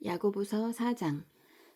야고보서 4장.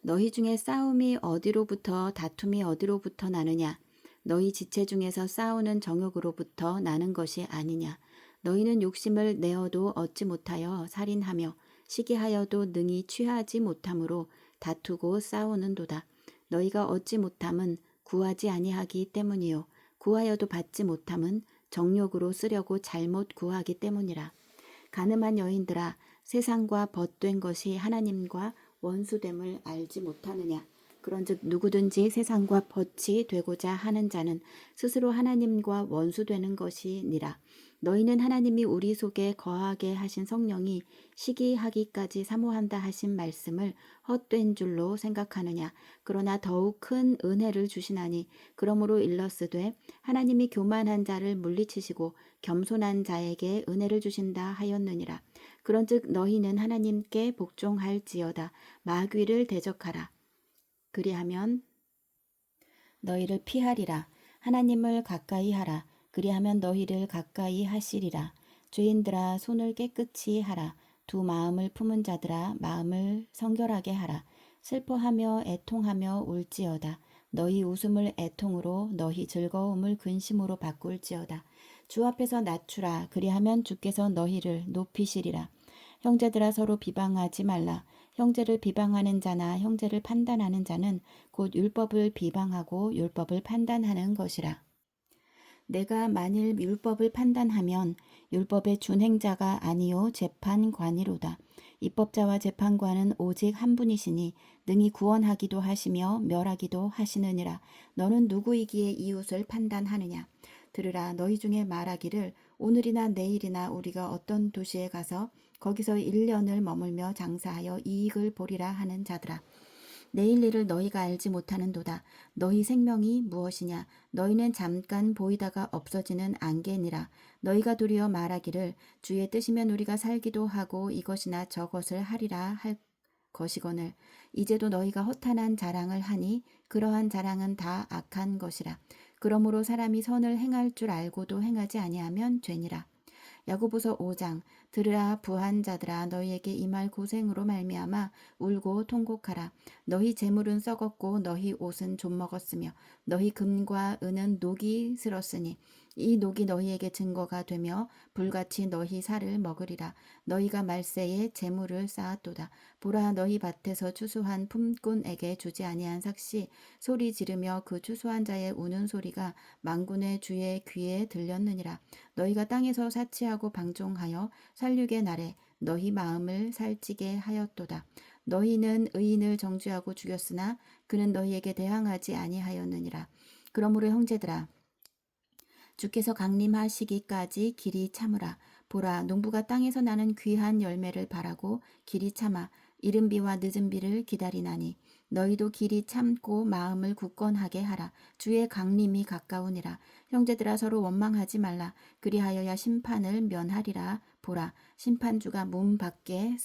너희 중에 싸움이 어디로부터 다툼이 어디로부터 나느냐? 너희 지체 중에서 싸우는 정욕으로부터 나는 것이 아니냐? 너희는 욕심을 내어도 얻지 못하여 살인하며 시기하여도 능히 취하지 못함으로 다투고 싸우는도다. 너희가 얻지 못함은 구하지 아니하기 때문이요 구하여도 받지 못함은 정욕으로 쓰려고 잘못 구하기 때문이라. 가늠한 여인들아, 세상과 벗된 것이 하나님과 원수됨을 알지 못하느냐? 그런즉 누구든지 세상과 벗이 되고자 하는 자는 스스로 하나님과 원수되는 것이니라. 너희는 하나님이 우리 속에 거하게 하신 성령이 시기하기까지 사모한다 하신 말씀을 헛된 줄로 생각하느냐? 그러나 더욱 큰 은혜를 주시나니 그러므로 일러스되 하나님이 교만한 자를 물리치시고 겸손한 자에게 은혜를 주신다 하였느니라. 그런즉 너희는 하나님께 복종할지어다. 마귀를 대적하라. 그리하면 너희를 피하리라. 하나님을 가까이 하라. 그리하면 너희를 가까이 하시리라. 죄인들아, 손을 깨끗이 하라. 두 마음을 품은 자들아, 마음을 성결하게 하라. 슬퍼하며 애통하며 울지어다. 너희 웃음을 애통으로, 너희 즐거움을 근심으로 바꿀지어다. 주 앞에서 낮추라. 그리하면 주께서 너희를 높이시리라. 형제들아, 서로 비방하지 말라. 형제를 비방하는 자나 형제를 판단하는 자는 곧 율법을 비방하고 율법을 판단하는 것이라. 내가 만일 율법을 판단하면 율법의 준행자가 아니요 재판관이로다. 입법자와 재판관은 오직 한 분이시니 능히 구원하기도 하시며 멸하기도 하시느니라. 너는 누구이기에 이웃을 판단하느냐? 들으라. 너희 중에 말하기를 오늘이나 내일이나 우리가 어떤 도시에 가서 거기서 1년을 머물며 장사하여 이익을 보리라 하는 자들아. 내일 일을 너희가 알지 못하는도다. 너희 생명이 무엇이냐? 너희는 잠깐 보이다가 없어지는 안개니라. 너희가 도리어 말하기를 주의 뜻이면 우리가 살기도 하고 이것이나 저것을 하리라 할 것이거늘 이제도 너희가 허탄한 자랑을 하니 그러한 자랑은 다 악한 것이라. 그러므로 사람이 선을 행할 줄 알고도 행하지 아니하면 죄니라. 야고보서 5장. 들으라 부한 자들아, 너희에게 이 말 고생으로 말미암아 울고 통곡하라. 너희 재물은 썩었고 너희 옷은 좀먹었으며 너희 금과 은은 녹이 슬었으니 이 녹이 너희에게 증거가 되며 불같이 너희 살을 먹으리라. 너희가 말세에 재물을 쌓았도다. 보라, 너희 밭에서 추수한 품꾼에게 주지 아니한 삭시 소리 지르며 그 추수한 자의 우는 소리가 만군의 주의 귀에 들렸느니라. 너희가 땅에서 사치하고 방종하여 살육의 날에 너희 마음을 살찌게 하였도다. 너희는 의인을 정죄하고 죽였으나 그는 너희에게 대항하지 아니하였느니라. 그러므로 형제들아, 주께서 강림하시기까지 길이 참으라. 보라, 농부가 땅에서 나는 귀한 열매를 바라고 길이 참아 이른 비와 늦은 비를 기다리나니 너희도 길이 참고 마음을 굳건하게 하라. 주의 강림이 가까우니라. 형제들아, 서로 원망하지 말라. 그리하여야 심판을 면하리라. 보라, 심판주가 문 밖에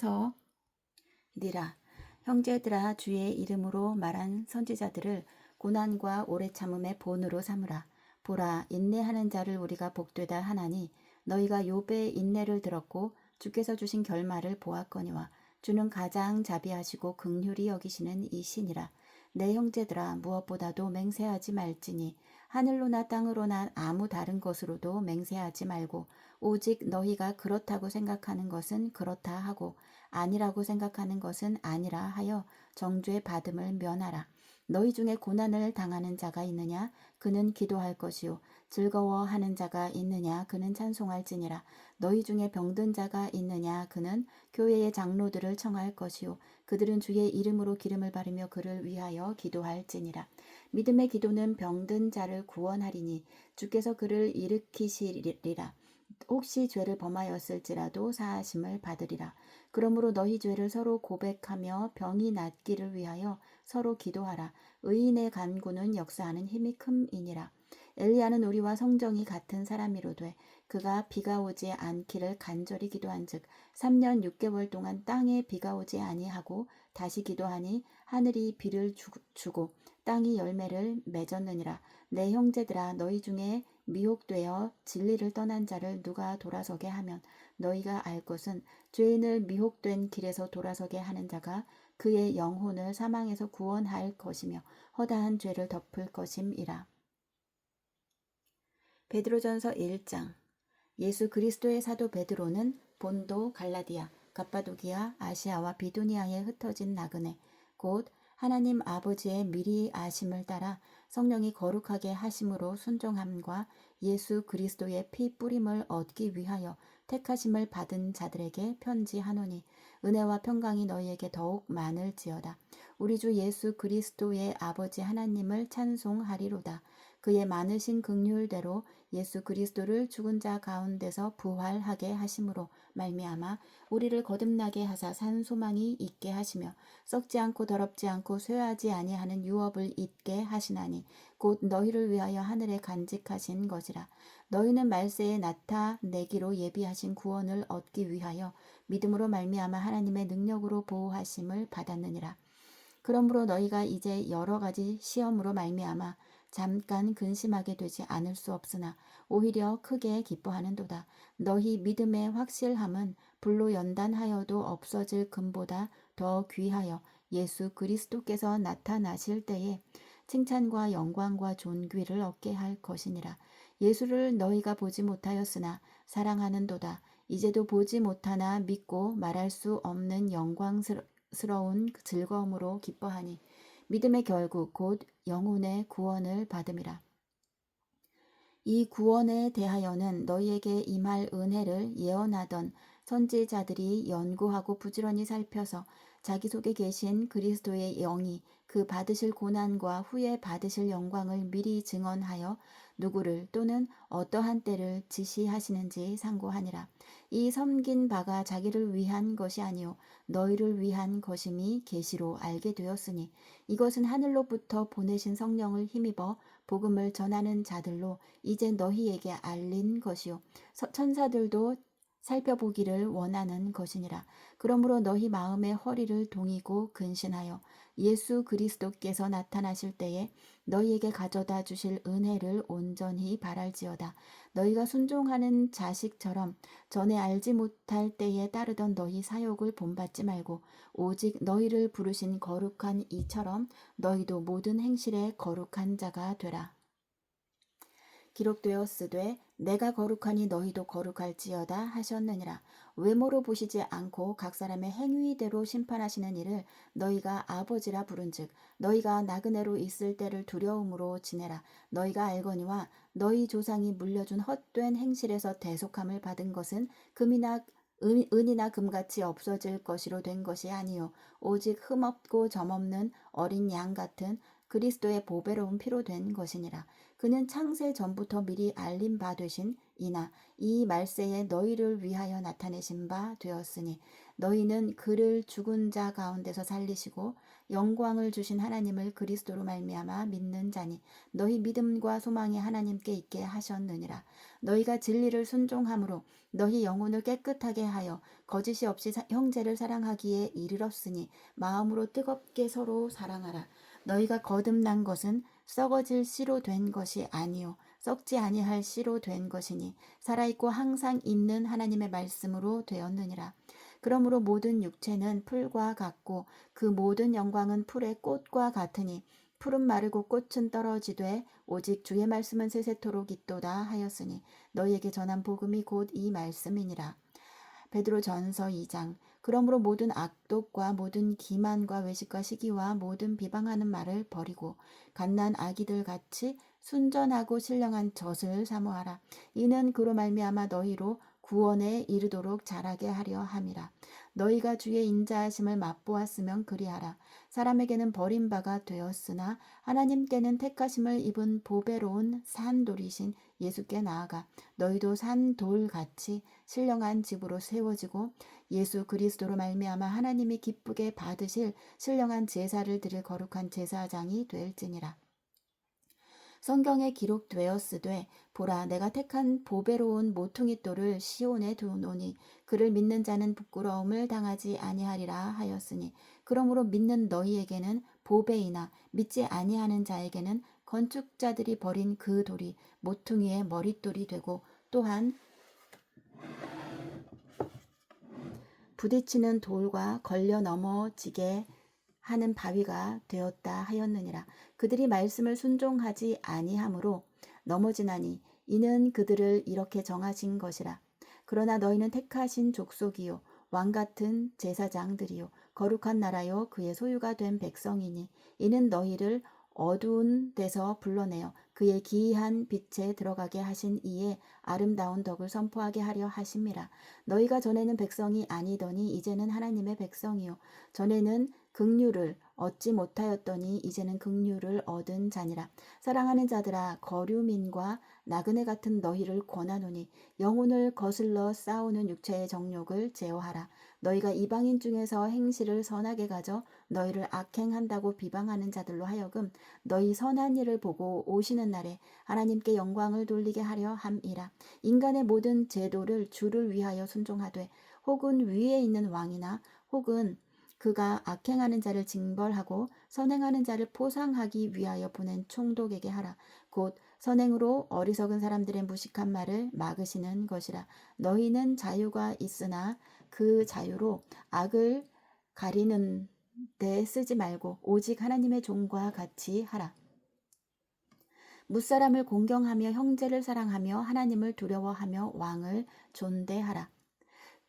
서리라. 형제들아, 주의 이름으로 말한 선지자들을 고난과 오래 참음의 본으로 삼으라. 보라, 인내하는 자를 우리가 복되다 하나니 너희가 욥의 인내를 들었고 주께서 주신 결말을 보았거니와 주는 가장 자비하시고 긍휼히 여기시는 이시니라. 내 형제들아, 무엇보다도 맹세하지 말지니 하늘로나 땅으로나 아무 다른 것으로도 맹세하지 말고 오직 너희가 그렇다고 생각하는 것은 그렇다 하고 아니라고 생각하는 것은 아니라 하여 정죄 받음을 면하라. 너희 중에 고난을 당하는 자가 있느냐? 그는 기도할 것이요. 즐거워하는 자가 있느냐? 그는 찬송할지니라. 너희 중에 병든 자가 있느냐? 그는 교회의 장로들을 청할 것이요. 그들은 주의 이름으로 기름을 바르며 그를 위하여 기도할지니라. 믿음의 기도는 병든 자를 구원하리니 주께서 그를 일으키시리라. 혹시 죄를 범하였을지라도 사하심을 받으리라. 그러므로 너희 죄를 서로 고백하며 병이 낫기를 위하여 서로 기도하라. 의인의 간구는 역사하는 힘이 큼이니라. 엘리야는 우리와 성정이 같은 사람이로되 그가 비가 오지 않기를 간절히 기도한즉 3년 6개월 동안 땅에 비가 오지 아니하고 다시 기도하니 하늘이 비를 주고 땅이 열매를 맺었느니라. 내 형제들아, 너희 중에 미혹되어 진리를 떠난 자를 누가 돌아서게 하면 너희가 알 것은 죄인을 미혹된 길에서 돌아서게 하는 자가 그의 영혼을 사망에서 구원할 것이며 허다한 죄를 덮을 것임이라. 베드로전서 1장. 예수 그리스도의 사도 베드로는 본도, 갈라디아, 갑바도기아, 아시아와 비두니아에 흩어진 나그네 곧 하나님 아버지의 미리 아심을 따라 성령이 거룩하게 하심으로 순종함과 예수 그리스도의 피 뿌림을 얻기 위하여 택하심을 받은 자들에게 편지하노니 은혜와 평강이 너희에게 더욱 많을지어다. 우리 주 예수 그리스도의 아버지 하나님을 찬송하리로다. 그의 많으신 긍휼대로 예수 그리스도를 죽은 자 가운데서 부활하게 하심으로 말미암아 우리를 거듭나게 하사 산 소망이 있게 하시며 썩지 않고 더럽지 않고 쇠하지 아니하는 유업을 잊게 하시나니 곧 너희를 위하여 하늘에 간직하신 것이라. 너희는 말세에 나타내기로 예비하신 구원을 얻기 위하여 믿음으로 말미암아 하나님의 능력으로 보호하심을 받았느니라. 그러므로 너희가 이제 여러 가지 시험으로 말미암아 잠깐 근심하게 되지 않을 수 없으나 오히려 크게 기뻐하는도다. 너희 믿음의 확실함은 불로 연단하여도 없어질 금보다 더 귀하여 예수 그리스도께서 나타나실 때에 칭찬과 영광과 존귀를 얻게 할 것이니라. 예수를 너희가 보지 못하였으나 사랑하는도다. 이제도 보지 못하나 믿고 말할 수 없는 영광스러운 즐거움으로 기뻐하니 믿음의 결국 곧 영혼의 구원을 받음이라. 이 구원에 대하여는 너희에게 임할 은혜를 예언하던 선지자들이 연구하고 부지런히 살펴서 자기 속에 계신 그리스도의 영이 그 받으실 고난과 후에 받으실 영광을 미리 증언하여 누구를 또는 어떠한 때를 지시하시는지 상고하니라. 이 섬긴 바가 자기를 위한 것이 아니요 너희를 위한 것임이 계시로 알게 되었으니 이것은 하늘로부터 보내신 성령을 힘입어 복음을 전하는 자들로 이제 너희에게 알린 것이요 천사들도 살펴보기를 원하는 것이니라. 그러므로 너희 마음의 허리를 동이고 근신하여 예수 그리스도께서 나타나실 때에 너희에게 가져다 주실 은혜를 온전히 바랄지어다. 너희가 순종하는 자식처럼 전에 알지 못할 때에 따르던 너희 사욕을 본받지 말고 오직 너희를 부르신 거룩한 이처럼 너희도 모든 행실에 거룩한 자가 되라. 기록되었으되 내가 거룩하니 너희도 거룩할지어다 하셨느니라. 외모로 보시지 않고 각 사람의 행위대로 심판하시는 이를 너희가 아버지라 부른즉 너희가 나그네로 있을 때를 두려움으로 지내라. 너희가 알거니와 너희 조상이 물려준 헛된 행실에서 대속함을 받은 것은 은이나 금같이 없어질 것이로 된 것이 아니요 오직 흠없고 점없는 어린 양 같은 그리스도의 보배로운 피로 된 것이니라. 그는 창세 전부터 미리 알림 바 되신 이나 이 말세에 너희를 위하여 나타내신 바 되었으니 너희는 그를 죽은 자 가운데서 살리시고 영광을 주신 하나님을 그리스도로 말미암아 믿는 자니 너희 믿음과 소망이 하나님께 있게 하셨느니라. 너희가 진리를 순종함으로 너희 영혼을 깨끗하게 하여 거짓이 없이 형제를 사랑하기에 이르렀으니 마음으로 뜨겁게 서로 사랑하라. 너희가 거듭난 것은 썩어질 씨로 된 것이 아니요 썩지 아니할 씨로 된 것이니 살아있고 항상 있는 하나님의 말씀으로 되었느니라. 그러므로 모든 육체는 풀과 같고 그 모든 영광은 풀의 꽃과 같으니 풀은 마르고 꽃은 떨어지되 오직 주의 말씀은 세세토록 있도다 하였으니 너희에게 전한 복음이 곧 이 말씀이니라. 베드로전서 2장. 그러므로 모든 악독과 모든 기만과 외식과 시기와 모든 비방하는 말을 버리고 갓난 아기들 같이 순전하고 신령한 젖을 사모하라. 이는 그로 말미암아 너희로 구원에 이르도록 자라게 하려 함이라. 너희가 주의 인자하심을 맛보았으면 그리하라. 사람에게는 버림바가 되었으나 하나님께는 택하심을 입은 보배로운 산돌이신 예수께 나아가 너희도 산돌같이 신령한 집으로 세워지고 예수 그리스도로 말미암아 하나님이 기쁘게 받으실 신령한 제사를 드릴 거룩한 제사장이 될지니라. 성경에 기록되었으되 보라 내가 택한 보배로운 모퉁이 돌을 시온에 두노니 그를 믿는 자는 부끄러움을 당하지 아니하리라 하였으니 그러므로 믿는 너희에게는 보배이나 믿지 아니하는 자에게는 건축자들이 버린 그 돌이 모퉁이의 머릿돌이 되고 또한 부딪히는 돌과 걸려 넘어지게 하는 바위가 되었다 하였느니라. 그들이 말씀을 순종하지 아니하므로 넘어지나니 이는 그들을 이렇게 정하신 것이라. 그러나 너희는 택하신 족속이요 왕 같은 제사장들이요 거룩한 나라요 그의 소유가 된 백성이니 이는 너희를 어두운 데서 불러내어 그의 기이한 빛에 들어가게 하신 이의 아름다운 덕을 선포하게 하려 하심이라. 너희가 전에는 백성이 아니더니 이제는 하나님의 백성이요 전에는 긍휼을 얻지 못하였더니 이제는 긍휼을 얻은 자니라. 사랑하는 자들아 거류민과 나그네 같은 너희를 권하노니 영혼을 거슬러 싸우는 육체의 정욕을 제어하라. 너희가 이방인 중에서 행실을 선하게 가져 너희를 악행한다고 비방하는 자들로 하여금 너희 선한 일을 보고 오시는 날에 하나님께 영광을 돌리게 하려 함이라. 인간의 모든 제도를 주를 위하여 순종하되 혹은 위에 있는 왕이나 혹은 그가 악행하는 자를 징벌하고 선행하는 자를 포상하기 위하여 보낸 총독에게 하라. 곧 선행으로 어리석은 사람들의 무식한 말을 막으시는 것이라. 너희는 자유가 있으나 그 자유로 악을 가리는 데 쓰지 말고 오직 하나님의 종과 같이 하라. 무사람을 공경하며 형제를 사랑하며 하나님을 두려워하며 왕을 존대하라.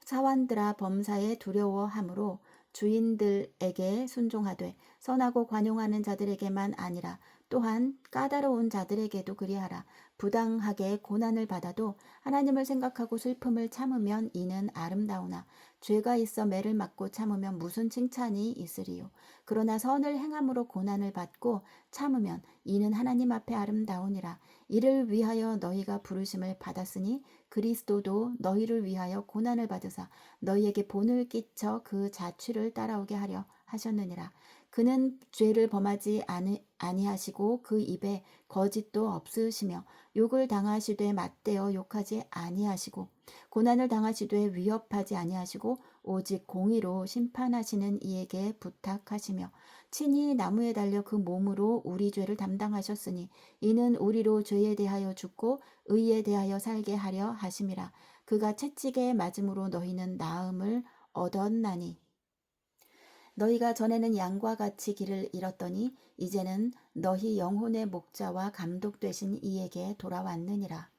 사환들아 범사에 두려워함으로 주인들에게 순종하되 선하고 관용하는 자들에게만 아니라 또한 까다로운 자들에게도 그리하라. 부당하게 고난을 받아도 하나님을 생각하고 슬픔을 참으면 이는 아름다우나 죄가 있어 매를 맞고 참으면 무슨 칭찬이 있으리요. 그러나 선을 행함으로 고난을 받고 참으면 이는 하나님 앞에 아름다우니라. 이를 위하여 너희가 부르심을 받았으니 그리스도도 너희를 위하여 고난을 받으사 너희에게 본을 끼쳐 그 자취를 따라오게 하려 하셨느니라. 그는 죄를 범하지 아니하시고 그 입에 거짓도 없으시며 욕을 당하시되 맞대어 욕하지 아니하시고 고난을 당하시되 위협하지 아니하시고 오직 공의로 심판하시는 이에게 부탁하시며 친히 나무에 달려 그 몸으로 우리 죄를 담당하셨으니 이는 우리로 죄에 대하여 죽고 의에 대하여 살게 하려 하심이라. 그가 채찍에 맞음으로 너희는 나음을 얻었나니 너희가 전에는 양과 같이 길을 잃었더니 이제는 너희 영혼의 목자와 감독 되신 이에게 돌아왔느니라.